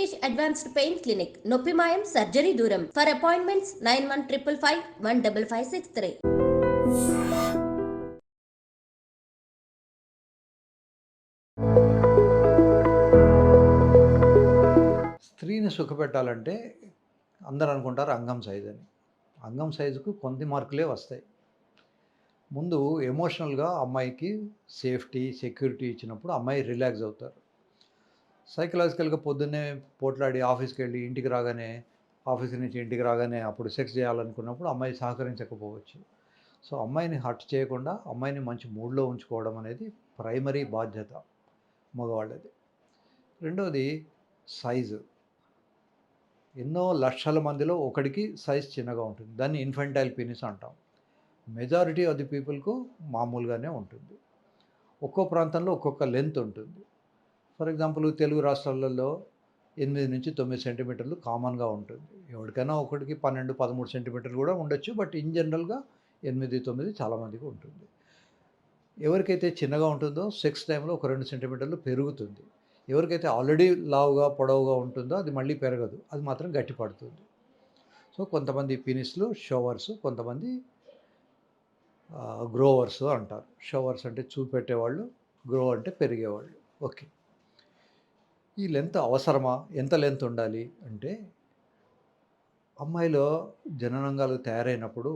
Rishikesh Advanced Pain Clinic, Noppimayam Surgery Duram. For appointments 9155 15563. స్త్రీని సుఖపెట్టాలంటే అందరూ అనుకుంటారు అంగం సైజ్ అని. అంగం సైజుకు కొన్ని మార్కులే వస్తాయి. ముందు ఎమోషనల్గా అమ్మాయికి సేఫ్టీ, సెక్యూరిటీ ఇచ్చినప్పుడు అమ్మాయి రిలాక్స్ అవుతారు. సైకలాజికల్గా పొద్దున్నే పోట్లాడి ఆఫీస్కి వెళ్ళి ఆఫీస్ నుంచి ఇంటికి రాగానే అప్పుడు సెక్స్ చేయాలనుకున్నప్పుడు అమ్మాయి సహకరించకపోవచ్చు. సో అమ్మాయిని హర్ట్ చేయకుండా అమ్మాయిని మంచి మూడ్లో ఉంచుకోవడం అనేది ప్రైమరీ బాధ్యత మగవాళ్ళది. రెండోది సైజు. ఎన్నో లక్షల మందిలో ఒకడికి సైజ్ చిన్నగా ఉంటుంది. దాన్ని ఇన్ఫెంటైల్ పీనిస్ అంటాం. మెజారిటీ ఆఫ్ ది పీపుల్కు మామూలుగానే ఉంటుంది. ఒక్కో ప్రాంతంలో ఒక్కొక్క లెంత్ ఉంటుంది. ఫర్ ఎగ్జాంపుల్ తెలుగు రాష్ట్రాలలో 8 నుంచి 9 సెంటీమీటర్లు కామన్గా ఉంటుంది. ఎవరికైనా ఒకటికి 12, 13 సెంటీమీటర్లు కూడా ఉండొచ్చు. బట్ ఇన్ జనరల్గా 8, 9 చాలామందికి ఉంటుంది. ఎవరికైతే చిన్నగా ఉంటుందో సెక్స్ టైంలో ఒక 2 సెంటీమీటర్లు పెరుగుతుంది. ఎవరికైతే ఆల్రెడీ లావుగా పొడవుగా ఉంటుందో అది మళ్ళీ పెరగదు, అది మాత్రం గట్టి పడుతుంది. సో కొంతమంది పీనిస్లు షోవర్స్, కొంతమంది గ్రోవర్స్ అంటారు. షోవర్స్ అంటే చూపెట్టేవాళ్ళు, గ్రో అంటే పెరిగేవాళ్ళు. ఓకే, ఈ లెంత్ అవసరమా? ఎంత లెంత్ ఉండాలి అంటే, అమ్మాయిలో జననాంగాలు తయారైనప్పుడు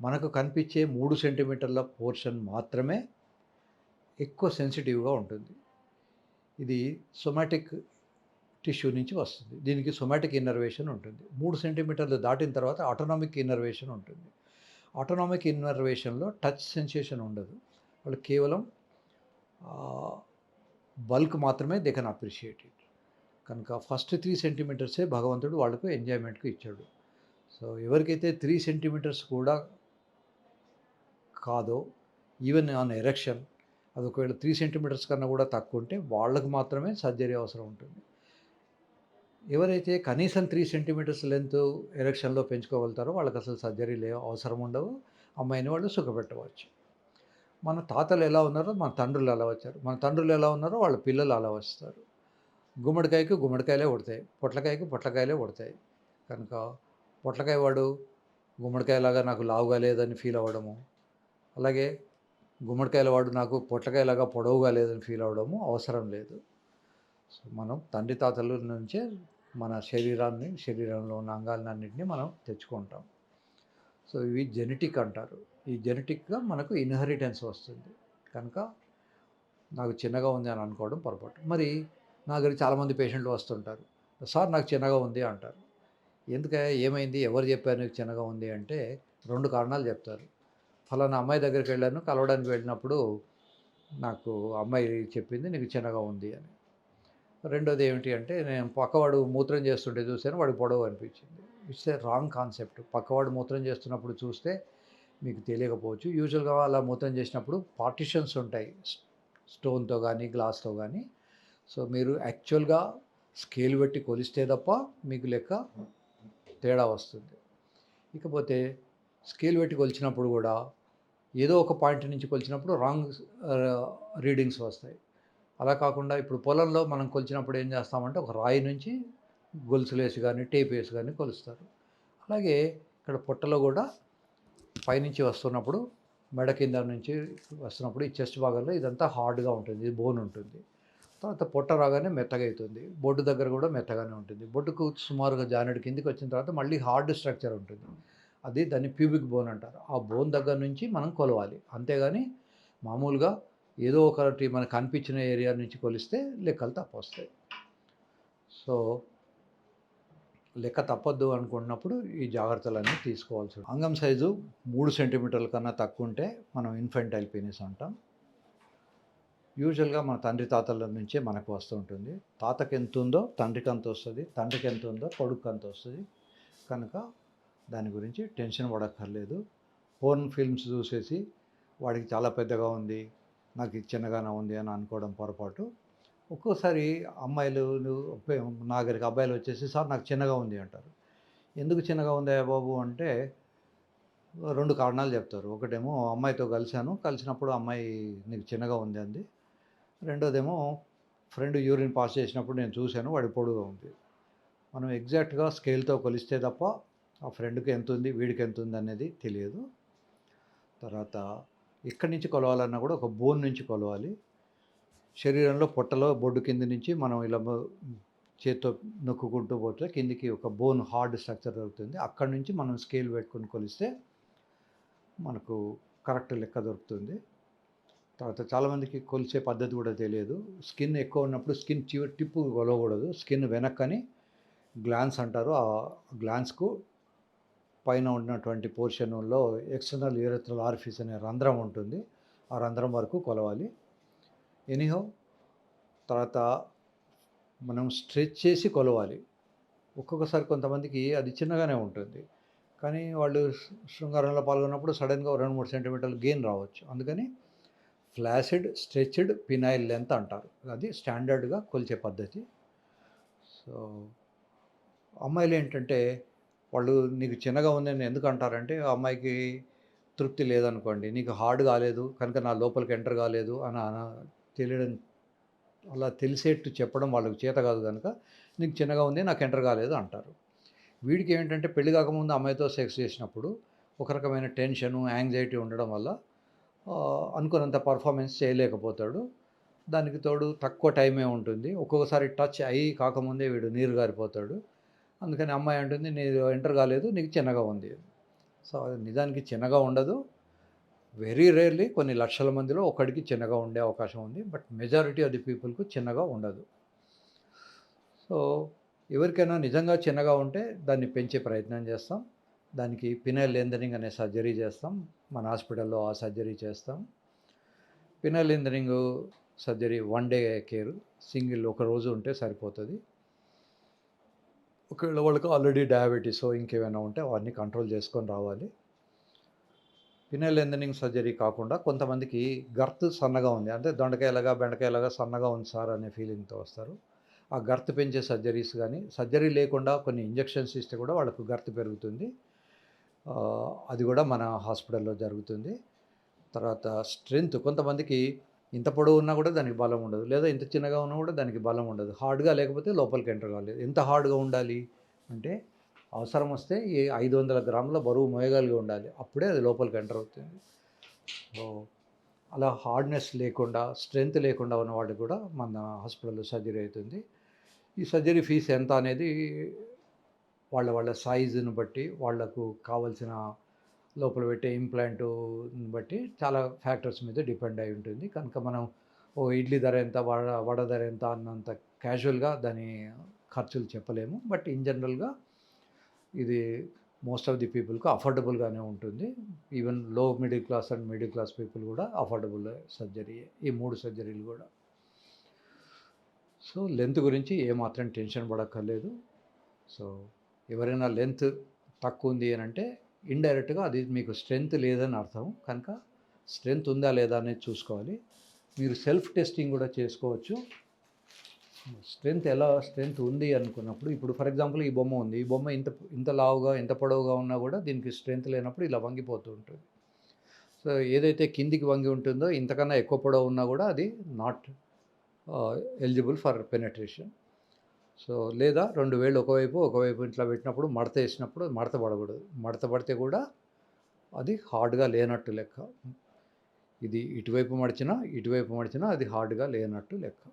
మనకు కనిపించే 3 సెంటీమీటర్ల పోర్షన్ మాత్రమే ఎక్కువ సెన్సిటివ్గా ఉంటుంది. ఇది సొమాటిక్ టిష్యూ నుంచి వస్తుంది. దీనికి సొమాటిక్ ఇన్నర్వేషన్ ఉంటుంది. 3 సెంటీమీటర్లు దాటిన తర్వాత ఆటోనామిక్ ఇన్నర్వేషన్ ఉంటుంది. ఆటోనామిక్ ఇన్నర్వేషన్లో టచ్ సెన్సేషన్ ఉండదు. వాళ్ళు కేవలం బల్క్ మాత్రమే దే కెన్ అప్రిషియేట్ ఇట్. కనుక ఫస్ట్ 3 సెంటీమీటర్సే భగవంతుడు వాళ్ళకు ఎంజాయ్మెంట్కి ఇచ్చాడు. సో ఎవరికైతే 3 సెంటీమీటర్స్ కూడా కాదో, ఈవెన్ ఆన్ ఎరెక్షన్ అది ఒకవేళ 3 సెంటీమీటర్స్ కన్నా కూడా తక్కువ ఉంటే వాళ్ళకు మాత్రమే సర్జరీ అవసరం ఉంటుంది. ఎవరైతే కనీసం 3 సెంటీమీటర్స్ లెంత్ ఎరెక్షన్లో పెంచుకోగలుగుతారో వాళ్ళకి అసలు సర్జరీ అవసరం ఉండవు. అమ్మాయిని వాళ్ళు సుఖపెట్టవచ్చు. మన తాతలు ఎలా ఉన్నారో మన తండ్రులు అలా వచ్చారు, మన తండ్రులు ఎలా ఉన్నారో వాళ్ళ పిల్లలు అలా వస్తారు. గుమ్మడికాయకు గుమ్మడికాయలే పుడతాయి, పొట్లకాయకు పొట్లకాయలే పుడతాయి. కనుక పొట్లకాయ వాడు గుమ్మడికాయలాగా నాకు లావుగా లేదని ఫీల్ అవ్వడము, అలాగే గుమ్మడికాయల వాడు నాకు పొట్లకాయలాగా పొడవుగా లేదని ఫీల్ అవ్వడము అవసరం లేదు. సో మనం తండ్రి తాతల నుంచే మన శరీరంలో ఉన్న అంగాలన్నింటినీ మనం తెచ్చుకుంటాం. సో ఇవి జెనెటిక్ అంటారు. ఈ జెనెటిక్గా మనకు ఇన్హెరిటెన్స్ వస్తుంది. కనుక నాకు చిన్నగా ఉంది అని అనుకోవడం పొరపాటు. మరి నా దగ్గర చాలామంది పేషెంట్లు వస్తుంటారు, సార్ నాకు చిన్నగా ఉంది అంటారు. ఎందుకంటే ఏమైంది, ఎవరు చెప్పారు నీకు చిన్నగా ఉంది అంటే 2 కారణాలు చెప్తారు. ఫలానా అమ్మాయి దగ్గరికి వెళ్ళాను, కలవడానికి వెళ్ళినప్పుడు నాకు అమ్మాయి చెప్పింది నీకు చిన్నగా ఉంది అని. రెండోది ఏమిటి అంటే, నేను పక్కవాడు మూత్రం చేస్తుంటే చూశాను, వాడికి పొడవు అనిపించింది. It's a wrong concept. పక్కవాడు మూత్రం చేస్తున్నప్పుడు చూస్తే మీకు తెలియకపోవచ్చు. యూజువల్గా అలా మూత్రం చేసినప్పుడు పార్టిషన్స్ ఉంటాయి, స్టోన్తో కానీ గ్లాస్తో కానీ. సో మీరు యాక్చువల్గా స్కేల్ పెట్టి కొలిస్తే తప్ప మీకు లెక్క తేడా వస్తుంది. ఇకపోతే స్కేల్ పెట్టి కొలిచినప్పుడు కూడా ఏదో ఒక పాయింట్ నుంచి కొలిచినప్పుడు రాంగ్ రీడింగ్స్ వస్తాయి. అలా కాకుండా ఇప్పుడు పొలంలో మనం కొలిచినప్పుడు ఏం చేస్తామంటే ఒక రాయి నుంచి గొలుసులేసి కానీ టేప్ వేసి కానీ కొలుస్తారు. అలాగే ఇక్కడ పొట్టలో కూడా పైనుంచి వస్తున్నప్పుడు, మెడ కింద నుంచి వస్తున్నప్పుడు ఈ చెస్ట్ భాగంలో ఇదంతా హార్డ్గా ఉంటుంది, ఇది బోన్ ఉంటుంది. తర్వాత పొట్ట రాగానే మెత్తగా అవుతుంది. బొడ్డు దగ్గర కూడా మెత్తగానే ఉంటుంది. బొడ్డుకు సుమారుగా జానెడు కిందికి వచ్చిన తర్వాత మళ్ళీ హార్డ్ స్ట్రక్చర్ ఉంటుంది. దాన్ని ప్యూబిక్ బోన్ అంటారు. ఆ బోన్ దగ్గర నుంచి మనం కొలవాలి. అంతేగాని మామూలుగా ఏదో ఒకటి మనకు కనిపించిన ఏరియా నుంచి కొలిస్తే లెక్కలు తప్పొస్తాయి. సో లెక్క తప్పొద్దు అనుకున్నప్పుడు ఈ జాగ్రత్తలన్నీ తీసుకోవాల్సి ఉంటుంది. అంగం సైజు 3 సెంటీమీటర్ల కన్నా తక్కువ ఉంటే మనం ఇన్ఫెంటైల్ పీనిస్ అంటాం. యూజువల్గా మన తండ్రి తాతల నుంచే మనకు వస్తూ ఉంటుంది. తాతకి ఎంత ఉందో తండ్రికి అంత వస్తుంది, తండ్రికి ఎంత ఉందో కొడుకు అంత వస్తుంది. కనుక దాని గురించి టెన్షన్ పడక్కర్లేదు. పోర్న్ ఫిల్మ్స్ చూసేసి వాడికి చాలా పెద్దగా ఉంది, నాకు ఇది చిన్నగానే ఉంది అని అనుకోవడం పొరపాటు. ఒక్కోసారి అమ్మాయిలు నా దగ్గరికి అబ్బాయిలు వచ్చేసి సార్ నాకు చిన్నగా ఉంది అంటారు. ఎందుకు చిన్నగా ఉందా బాబు అంటే 2 కారణాలు చెప్తారు. ఒకటేమో అమ్మాయితో కలిసినప్పుడు అమ్మాయి నీకు చిన్నగా ఉంది అంది. రెండోదేమో ఫ్రెండ్ యూరిన్ పాస్ చేసినప్పుడు నేను చూశాను, వాడి పొడుగు ఉంది. మనం ఎగ్జాక్ట్‌గా స్కేల్‌తో కొలిస్తే తప్ప ఆ ఫ్రెండ్‌కి ఎంతుంది, వీడికి ఎంతుంది అనేది తెలియదు. తర్వాత ఎక్కడి నుంచి కొలవాలన్నా కూడా ఒక బోన్ నుంచి కొలవాలి. శరీరంలో పొట్టలో బొడ్డు కింద నుంచి మనం ఇలా చేత్తో నొక్కుకుంటూ పోతే కిందికి ఒక బోన్ హార్డ్ స్ట్రక్చర్ దొరుకుతుంది. అక్కడి నుంచి మనం స్కేల్ పెట్టుకొని కొలిస్తే మనకు కరెక్ట్ లెక్క దొరుకుతుంది. తర్వాత చాలామందికి కొలిచే పద్ధతి కూడా తెలియదు. స్కిన్ ఎక్కువ ఉన్నప్పుడు స్కిన్ టిప్పు కొలవకూడదు. స్కిన్ వెనక్కని గ్లాన్స్ అంటారు. ఆ గ్లాన్స్‌కు పైన ఉన్నటువంటి పోర్షన్‌లో ఎక్స్టర్నల్ యూరెథ్రల్ ఆరిఫిస్ అనే రంధ్రం ఉంటుంది. ఆ రంధ్రం వరకు కొలవాలి. ఎనీహౌ తర్వాత మనం స్ట్రెచ్ చేసి కొలవాలి. ఒక్కొక్కసారి కొంతమందికి అది చిన్నగానే ఉంటుంది. కానీ వాళ్ళు శృంగారంలో పాల్గొన్నప్పుడు సడెన్‌గా 2, 3 సెంటీమీటర్లు గెయిన్ రావచ్చు. అందుకని ఫ్లాసిడ్, స్ట్రెచ్డ్ పినైల్ లెంత్ అంటారు. అది స్టాండర్డ్‌గా కొలిచే పద్ధతి. సో, అమ్మాయిలేంటంటే వాళ్ళు నీకు చిన్నగా ఉందని ఎందుకు అంటారంటే, ఆ అమ్మాయికి తృప్తి లేదనుకోండి, నీకు హార్డ్ కాలేదు కనుక నా లోపలికి ఎంటర్ కాలేదు అని తెలియడం, అలా తెలిసేట్టు చెప్పడం వాళ్ళకి చేత కాదు కనుక, నీకు చిన్నగా ఉంది నాకు ఎంటర్ కాలేదు అంటారు. వీడికి ఏంటంటే పెళ్లి కాకముందు అమ్మాయితో సెక్స్ చేసినప్పుడు ఒక రకమైన టెన్షను, యాంగ్జైటీ ఉండడం వల్ల అనుకున్నంత పర్ఫార్మెన్స్ చేయలేకపోతాడు. దానికి తోడు తక్కువ టైమే ఉంటుంది. ఒక్కొక్కసారి టచ్ అయ్యి కాకముందే వీడు నీరు గారిపోతాడు. అందుకని అమ్మాయి అంటుంది నీది ఎంటర్ కాలేదు, నీకు చిన్నగా ఉంది. సో, నిజానికి చిన్నగా ఉండదు. వెరీ రేర్‌లీ కొన్ని లక్షల మందిలో ఒకడికి చిన్నగా ఉండే అవకాశం ఉంది. బట్ మెజారిటీ ఆఫ్ ది పీపుల్‌కు చిన్నగా ఉండదు. సో, ఎవరికైనా నిజంగా చిన్నగా ఉంటే దాన్ని పెంచే ప్రయత్నం చేస్తాం. దానికి పినైల్ లెంథనింగ్ అనే సర్జరీ చేస్తాం. మన హాస్పిటల్‌లో ఆ సర్జరీ చేస్తాం. Penile lengthening surgery 1 day care. Single ఒక రోజు ఉంటే సరిపోతది. ఒకవేళ వాళ్ళకి ఆల్రెడీ డయాబెటిసో ఇంకేమైనా ఉంటే అవన్నీ కంట్రోల్ చేసుకొని రావాలి. పినైల్ లెంథనింగ్ సర్జరీ కాకుండా కొంతమందికి గర్త్ సన్నగా ఉంది. అంటే దొండకాయలాగా, బెండకాయలాగా సన్నగా ఉంది సార్ అనే ఫీలింగ్‌తో వస్తారు. ఆ గర్త్ పెంచే సర్జరీస్ గానీ, సర్జరీ లేకుండా కొన్ని ఇంజెక్షన్స్ ఇస్తే కూడా వాళ్ళకు గర్త్ పెరుగుతుంది. అది కూడా మన హాస్పిటల్‌లో జరుగుతుంది. తర్వాత స్ట్రెంత్ కొంతమందికి ఇంత పొడవు ఉన్నా కూడా దానికి బలం ఉండదు. లేదా ఇంత చిన్నగా ఉన్నా కూడా దానికి బలం ఉండదు. హార్డ్‌గా లేకపోతే లోపలికి ఎంటర్ కాలేదు. ఎంత హార్డ్‌గా ఉండాలి అంటే అవసరం వస్తే ఈ 500 గ్రాముల బరువు మోయగలిగి ఉండాలి. అప్పుడే అది లోపలికి ఎంటర్ అవుతుంది. సో, అలా హార్డ్‌నెస్ లేకుండా, స్ట్రెంత్ లేకుండా ఉన్న వాడికి కూడా మన హాస్పిటల్‌లో సర్జరీ అవుతుంది. ఈ సర్జరీ ఫీస్ ఎంత అనేది వాళ్ళ సైజుని బట్టి, వాళ్లకు కావాల్సిన లోపల పెట్టే ఇంప్లాంటుని బట్టి చాలా ఫ్యాక్టర్స్ మీద డిపెండ్ అయి ఉంటుంది. కనుక మనం ఓ ఇడ్లీ ధర ఎంత, వడ ధర ఎంత అన్నంత క్యాజువల్‌గా దాని ఖర్చులు చెప్పలేము. బట్ ఇన్ జనరల్‌గా ఇది మోస్ట్ ఆఫ్ ది పీపుల్‌కి అఫోర్డబుల్‌గానే ఉంటుంది. ఈవెన్ లో middle class and middle class people కూడా అఫోర్డబుల్ సర్జరీయే ఈ 3 సర్జరీలు కూడా. సో, లెంత్ గురించి ఏమాత్రం టెన్షన్ పడక్కర్లేదు. సో, ఎవరైనా లెంత్ తక్కువ ఉంది అనంటే ఇండైరెక్ట్‌గా అది మీకు స్ట్రెంత్ లేదని అర్థం. కనుక స్ట్రెంత్ ఉందా లేదా అనేది చూసుకోవాలి. మీరు సెల్ఫ్ టెస్టింగ్ కూడా చేసుకోవచ్చు. స్ట్రెంత్ ఉంది అనుకున్నప్పుడు ఇప్పుడు ఫర్ ఎగ్జాంపుల్ ఈ బొమ్మ ఉంది. ఈ బొమ్మ ఇంత లావుగా, ఇంత పొడవుగా ఉన్నా కూడా దీనికి స్ట్రెంత్ లేనప్పుడు ఇలా వంగిపోతూ ఉంటుంది. సో, ఏదైతే కిందికి వంగి ఉంటుందో ఇంతకన్నా ఎక్కువ పొడవు ఉన్నా కూడా అది not eligible for penetration. So, లేదా 2 వేళ్ళు ఒకవైపు ఇట్లా పెట్టినప్పుడు మడత వేసినప్పుడు మడత పడకూడదు. మడత పడితే కూడా అది హార్డ్‌గా లేనట్టు లెక్క. ఇది ఇటువైపు మడిచినా అది హార్డ్‌గా లేనట్టు లెక్క.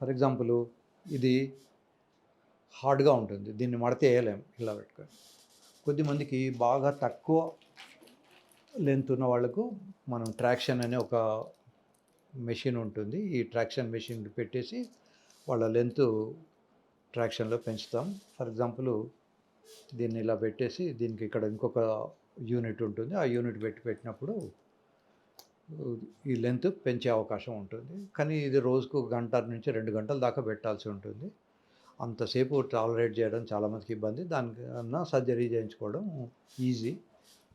ఫర్ ఎగ్జాంపుల్ ఇది హార్డ్‌గా ఉంటుంది. దీన్ని మడత వేయలేం ఇలా పెట్టుకొని. కొద్దిమందికి బాగా తక్కువ లెంత్ ఉన్న వాళ్ళకు మనం ట్రాక్షన్ అనే ఒక మెషిన్ ఉంటుంది. ఈ ట్రాక్షన్ మెషిన్ పెట్టేసి వాళ్ళ లెంత్ ట్రాక్షన్‌లో పెంచుతాం. ఫర్ ఎగ్జాంపుల్ దీన్ని ఇలా పెట్టేసి దీనికి ఇక్కడ ఇంకొక యూనిట్ ఉంటుంది. ఆ యూనిట్ పెట్టినప్పుడు ఈ లెంత్ పెంచే అవకాశం ఉంటుంది. కానీ ఇది రోజుకు గంట నుంచి 2 గంటల దాకా పెట్టాల్సి ఉంటుంది. అంతసేపు టాలరేట్ చేయడం చాలామందికి ఇబ్బంది. దానికన్నా సర్జరీ చేయించుకోవడం ఈజీ.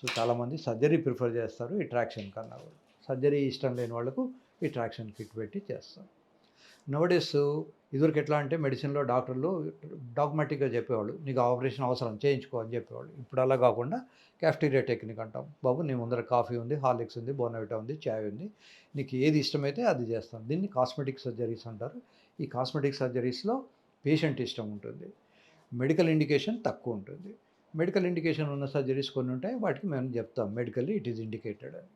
సో, చాలామంది సర్జరీ ప్రిఫర్ చేస్తారు ఈ ట్రాక్షన్ కన్నా కూడా. సర్జరీ ఇష్టం లేని వాళ్ళకు ఈ ట్రాక్షన్ కిట్ పెట్టి చేస్తాం. నవడేస్ ఇదివరకు ఎట్లా అంటే మెడిసిన్‌లో డాక్టర్లు డాగ్మాటిక్‌గా చెప్పేవాళ్ళు. నీకు ఆపరేషన్ అవసరం చేయించుకో అని చెప్పేవాళ్ళు. ఇప్పుడు అలా కాకుండా కాఫ్టీరియా టెక్నిక్ అంటాం. బాబు నీ ముందర కాఫీ ఉంది, హార్లిక్స్ ఉంది, బోర్న్‌విటా ఉంది, చాయ్ ఉంది. నీకు ఏది ఇష్టమైతే అది చేస్తాం. దీన్ని కాస్మెటిక్ సర్జరీస్ అంటారు. ఈ కాస్మెటిక్ సర్జరీస్‌లో పేషెంట్ ఇష్టం ఉంటుంది. మెడికల్ ఇండికేషన్ తక్కువ ఉంటుంది. మెడికల్ ఇండికేషన్ ఉన్న సర్జరీస్ కొన్ని ఉంటాయి. వాటికి మేము చెప్తాం మెడికల్లీ ఇట్ ఈస్ ఇండికేటెడ్ అని.